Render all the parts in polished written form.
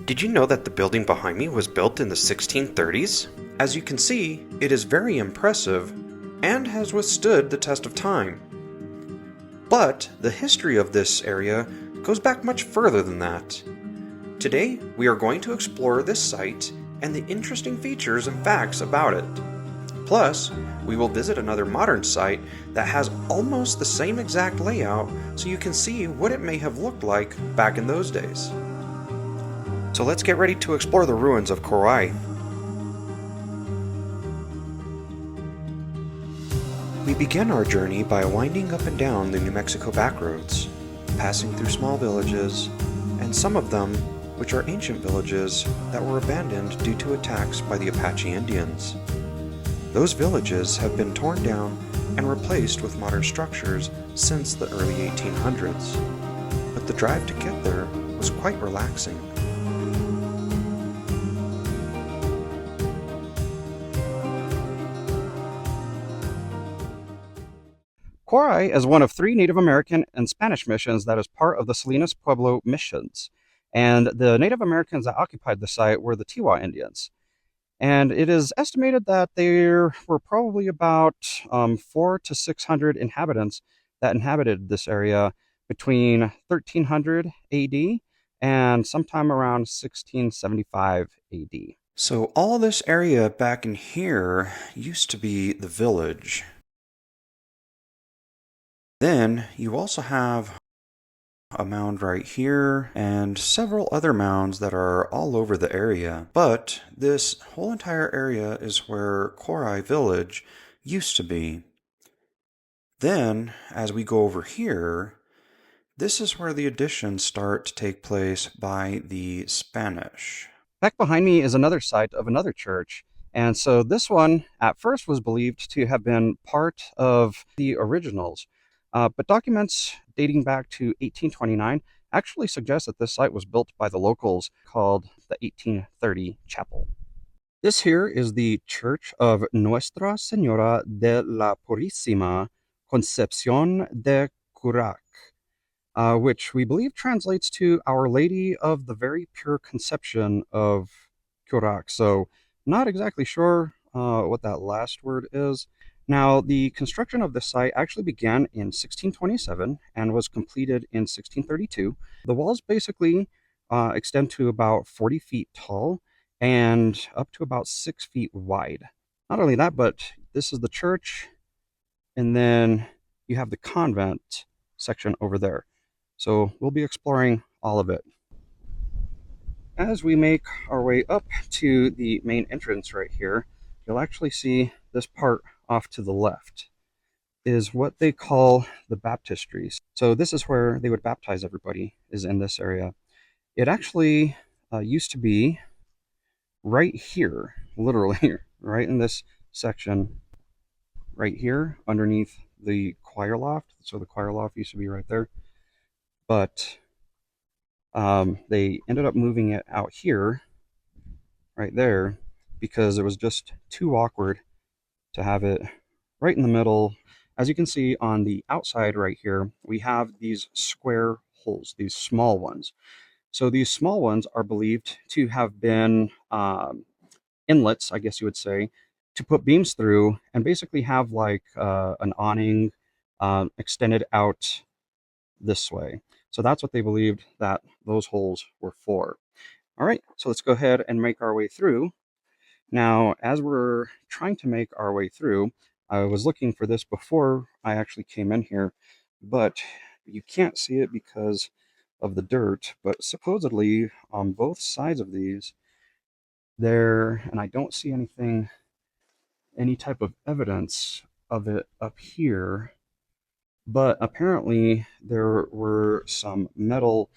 Did you know that the building behind me was built in the 1630s? As you can see, it is very impressive and has withstood the test of time. But the history of this area goes back much further than that. Today, we are going to explore this site and the interesting features and facts about it. Plus, we will visit another modern site that has almost the same exact layout so you can see what it may have looked like back in those days. So let's get ready to explore the ruins of Quarai. We begin our journey by winding up and down the New Mexico backroads, passing through small villages, and some of them which are ancient villages that were abandoned due to attacks by the Apache Indians. Those villages have been torn down and replaced with modern structures since the early 1800s, but the drive to get there was quite relaxing. Quarai is one of 3 Native American and Spanish missions that is part of the Salinas Pueblo missions. And the Native Americans that occupied the site were the Tiwa Indians. And it is estimated that there were probably about 400 to 600 inhabitants that inhabited this area between 1300 AD and sometime around 1675 AD. So all this area back in here used to be the village. Then you also have a mound right here and several other mounds that are all over the area. But this whole entire area is where Quarai village used to be. Then, as we go over here, this is where the additions start to take place by the Spanish. Back behind me is another site of another church. And so this one at first was believed to have been part of the originals. But documents dating back to 1829 actually suggest that this site was built by the locals, called the 1830 Chapel. This here is the Church of Nuestra Señora de la Purísima Concepción de Curac, which we believe translates to Our Lady of the Very Pure Conception of Curac. So not exactly sure what that last word is. Now, the construction of the site actually began in 1627 and was completed in 1632. The walls basically extend to about 40 feet tall and up to about 6 feet wide. Not only that, but this is the church, and then you have the convent section over there. So we'll be exploring all of it. As we make our way up to the main entrance right here, you'll actually see this part off to the left is what they call the baptistries. So this is where they would baptize everybody, is in this area. It actually used to be right here, literally right in this section right here underneath the choir loft. So the choir loft used to be right there, but they ended up moving it out here right there because it was just too awkward to have it right in the middle. As you can see on the outside right here, we have these square holes, these small ones. So these small ones are believed to have been inlets, I guess you would say, to put beams through and basically have like an awning extended out this way. So that's what they believed that those holes were for. All right, so let's go ahead and make our way through. Now, as we're trying to make our way through, I was looking for this before I actually came in here, but you can't see it because of the dirt. But supposedly on both sides of these, there, and I don't see anything, any type of evidence of it up here, but apparently there were some metal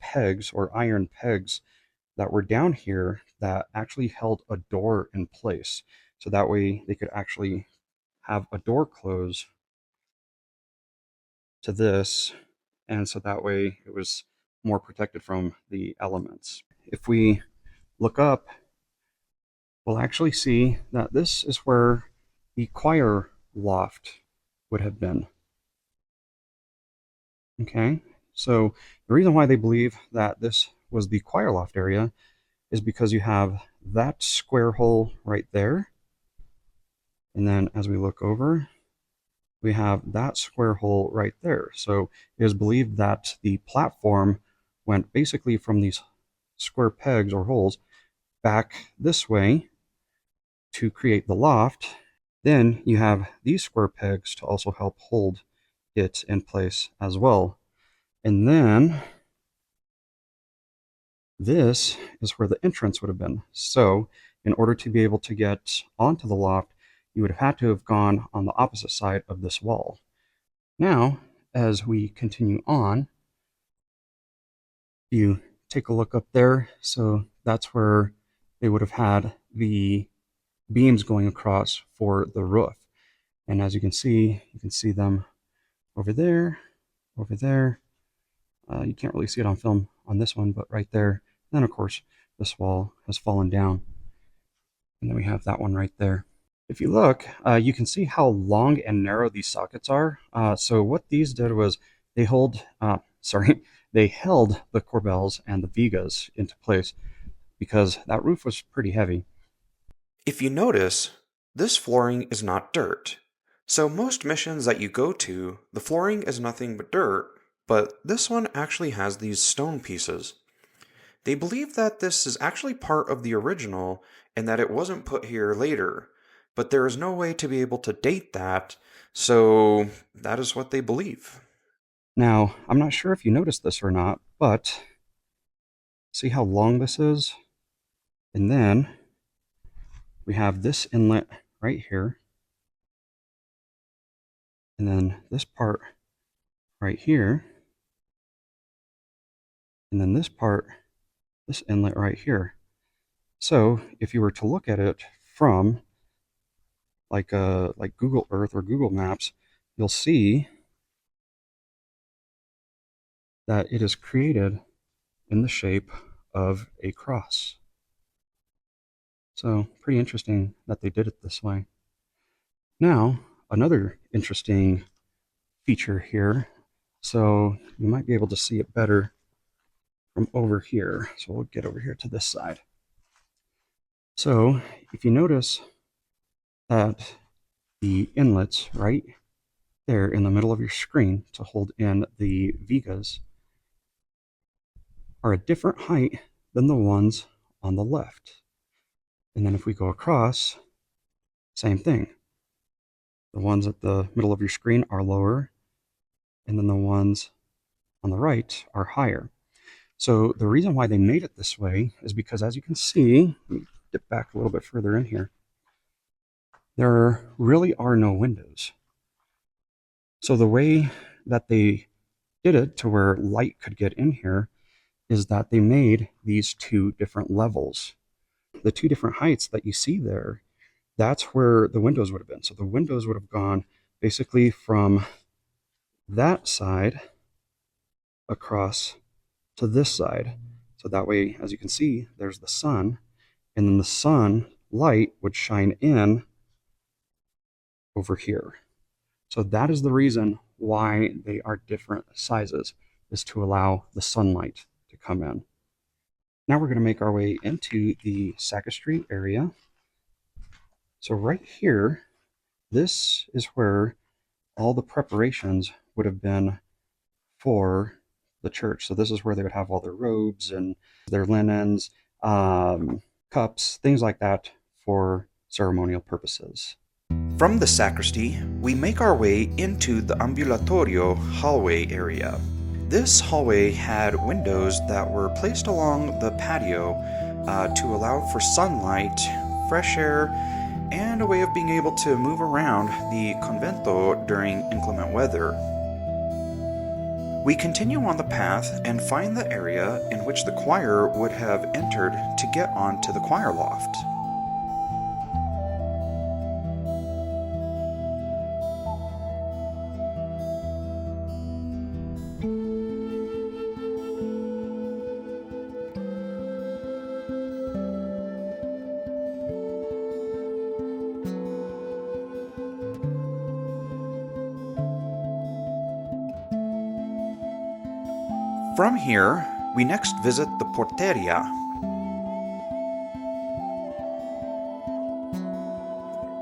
pegs or iron pegs that were down here that actually held a door in place. So that way they could actually have a door close to this. And so that way it was more protected from the elements. If we look up, we'll actually see that this is where the choir loft would have been. Okay, so the reason why they believe that this was the choir loft area is because you have that square hole right there. And then as we look over, we have that square hole right there. So it is believed that the platform went basically from these square pegs or holes back this way to create the loft. Then you have these square pegs to also help hold it in place as well. And then this is where the entrance would have been. So in order to be able to get onto the loft, you would have had to have gone on the opposite side of this wall. Now, as we continue on, you take a look up there. So that's where they would have had the beams going across for the roof. And as you can see them over there, over there. You can't really see it on film on this one, but right there. And then, of course, this wall has fallen down. And then we have that one right there. If you look, you can see how long and narrow these sockets are. So what these did was they they held the corbels and the vigas into place because that roof was pretty heavy. If you notice, this flooring is not dirt. So most missions that you go to, the flooring is nothing but dirt, but this one actually has these stone pieces. They believe that this is actually part of the original and that it wasn't put here later, but there is no way to be able to date that, so that is what they believe. Now, I'm not sure if you noticed this or not, but see how long this is? And then we have this inlet right here. And then this part right here. And then this part, this inlet right here. So if you were to look at it from like Google Earth or Google Maps, you'll see that it is created in the shape of a cross. So pretty interesting that they did it this way. Now, another interesting feature here. So you might be able to see it better from over here. So we'll get over here to this side. So if you notice that the inlets right there in the middle of your screen to hold in the vigas are a different height than the ones on the left. And then if we go across, same thing. The ones at the middle of your screen are lower, and then the ones on the right are higher. So the reason why they made it this way is because, as you can see, let me dip back a little bit further in here, there really are no windows. So the way that they did it to where light could get in here is that they made these two different levels. The two different heights that you see there, that's where the windows would have been. So the windows would have gone basically from that side across to this side. So that way, as you can see, there's the sun, and then the sun light would shine in over here. So that is the reason why they are different sizes, is to allow the sunlight to come in. Now we're going to make our way into the sacristy area. So right here, this is where all the preparations would have been for the church. So this is where they would have all their robes and their linens, cups, things like that for ceremonial purposes. From the sacristy, we make our way into the ambulatorio hallway area. This hallway had windows that were placed along the patio to allow for sunlight, fresh air, and a way of being able to move around the convento during inclement weather. We continue on the path and find the area in which the choir would have entered to get onto the choir loft. From here, We next visit the Porteria.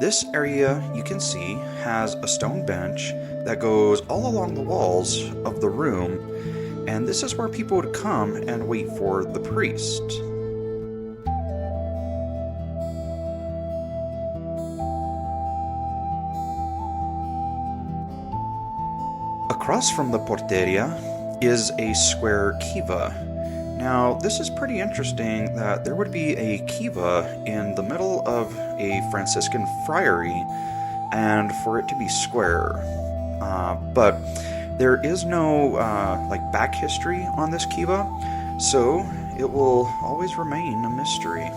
This area, you can see, has a stone bench that goes all along the walls of the room, and this is where people would come and wait for the priest. Across from the Porteria is a square kiva. Now, this is pretty interesting that there would be a kiva in the middle of a Franciscan friary and for it to be square. But there is no back history on this kiva, so it will always remain a mystery.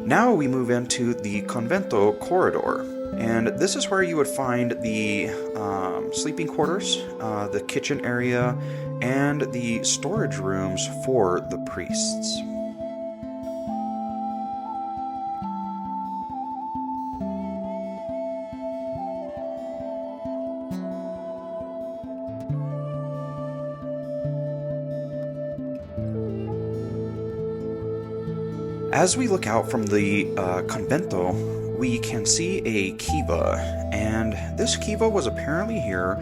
Now we move into the Convento corridor, and this is where you would find the sleeping quarters, the kitchen area, and the storage rooms for the priests. As we look out from the Convento, we can see a kiva, and this kiva was apparently here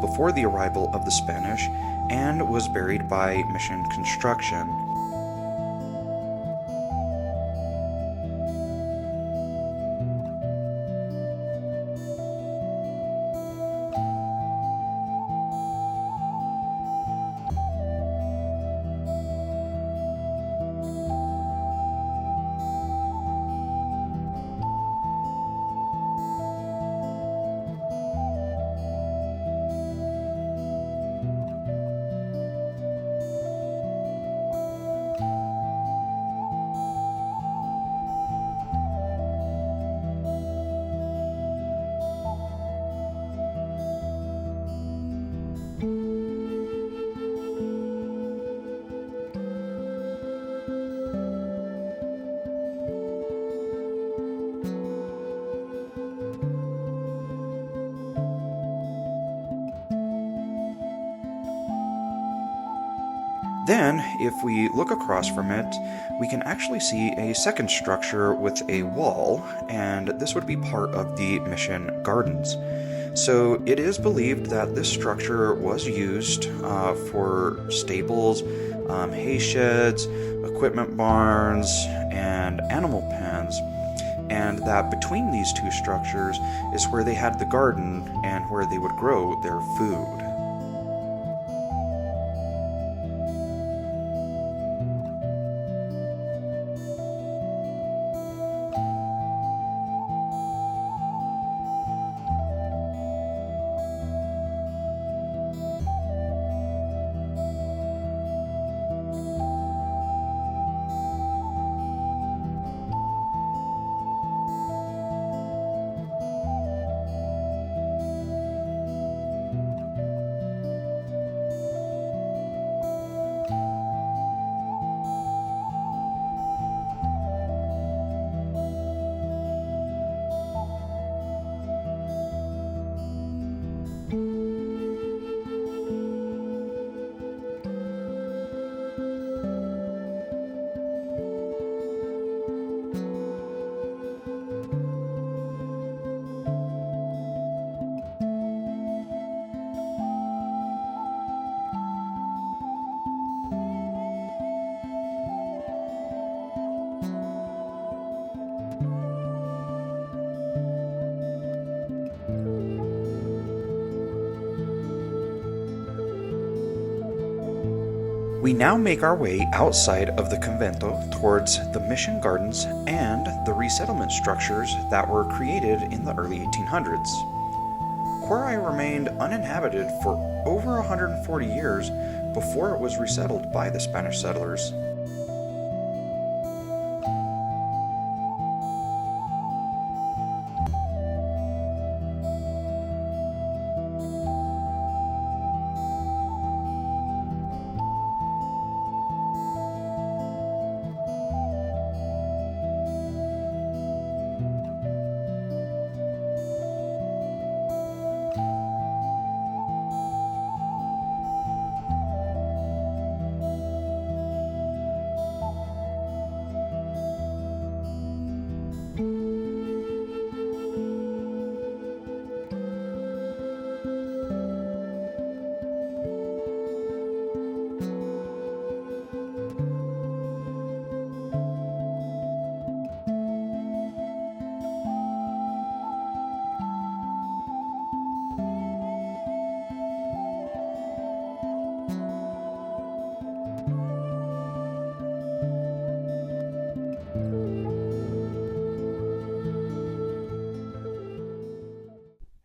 before the arrival of the Spanish and was buried by mission construction. Then, if we look across from it, we can actually see a second structure with a wall, and this would be part of the mission gardens. So it is believed that this structure was used for stables, hay sheds, equipment barns, and animal pens, and that between these two structures is where they had the garden and where they would grow their food. We now make our way outside of the Convento towards the mission gardens and the resettlement structures that were created in the early 1800s. Quarai remained uninhabited for over 140 years before it was resettled by the Spanish settlers.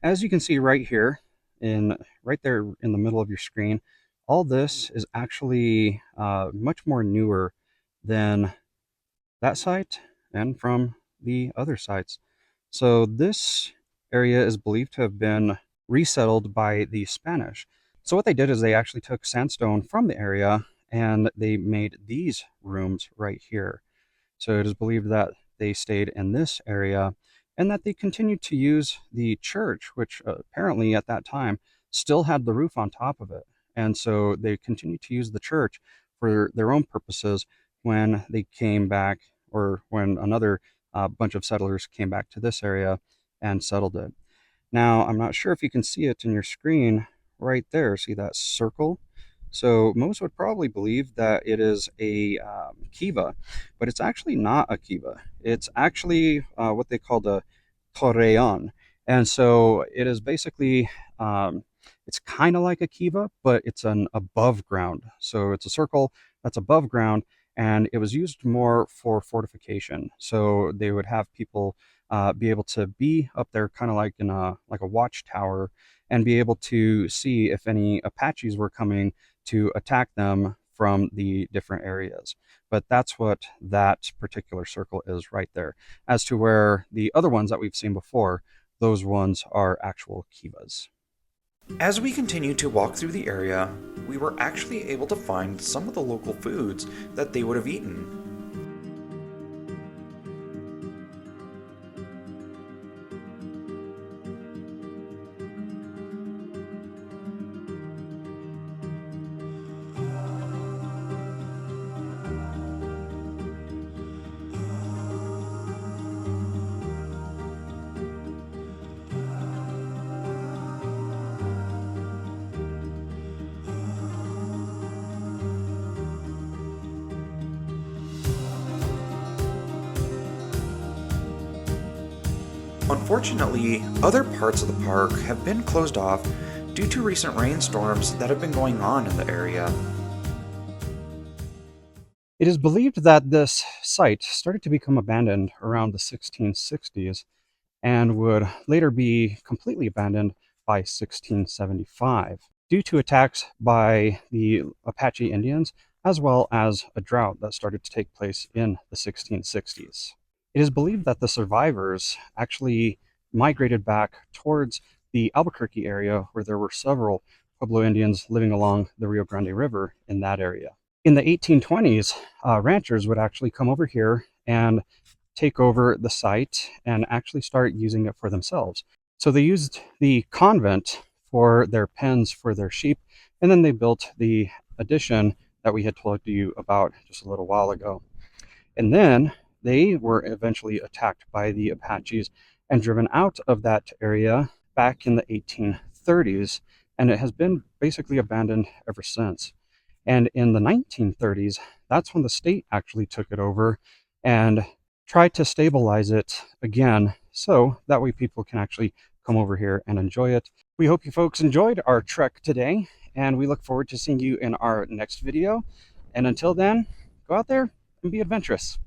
as you can see right here, right there in the middle of your screen, all this is actually much more newer than that site and from the other sites. So this area is believed to have been resettled by the Spanish. So what they did is they actually took sandstone from the area and they made these rooms right here. So it is believed that they stayed in this area and that they continued to use the church, which apparently at that time still had the roof on top of it. And so they continued to use the church for their own purposes when they came back, or when another bunch of settlers came back to this area and settled it. Now, I'm not sure if you can see it in your screen right there. See that circle? So most would probably believe that it is a kiva, but it's actually not a kiva. It's actually what they call the torreon. And so it is basically, it's kind of like a kiva, but it's an above ground. So it's a circle that's above ground, and it was used more for fortification. So they would have people be able to be up there, kind of like in a watchtower, and be able to see if any Apaches were coming to attack them from the different areas. But that's what that particular circle is right there. As to where the other ones that we've seen before, those ones are actual kivas. As we continued to walk through the area, we were actually able to find some of the local foods that they would have eaten. Unfortunately, other parts of the park have been closed off due to recent rainstorms that have been going on in the area. It is believed that this site started to become abandoned around the 1660s and would later be completely abandoned by 1675 due to attacks by the Apache Indians, as well as a drought that started to take place in the 1660s. It is believed that the survivors actually migrated back towards the Albuquerque area, where there were several Pueblo Indians living along the Rio Grande River in that area. In the 1820s, ranchers would actually come over here and take over the site and actually start using it for themselves. So they used the convent for their pens for their sheep, and then they built the addition that we had told you about just a little while ago. And then they were eventually attacked by the Apaches and driven out of that area back in the 1830s, and it has been basically abandoned ever since. And in the 1930s, that's when the state actually took it over and tried to stabilize it again, so that way people can actually come over here and enjoy it. We hope you folks enjoyed our trek today, and we look forward to seeing you in our next video. And until then, go out there and be adventurous.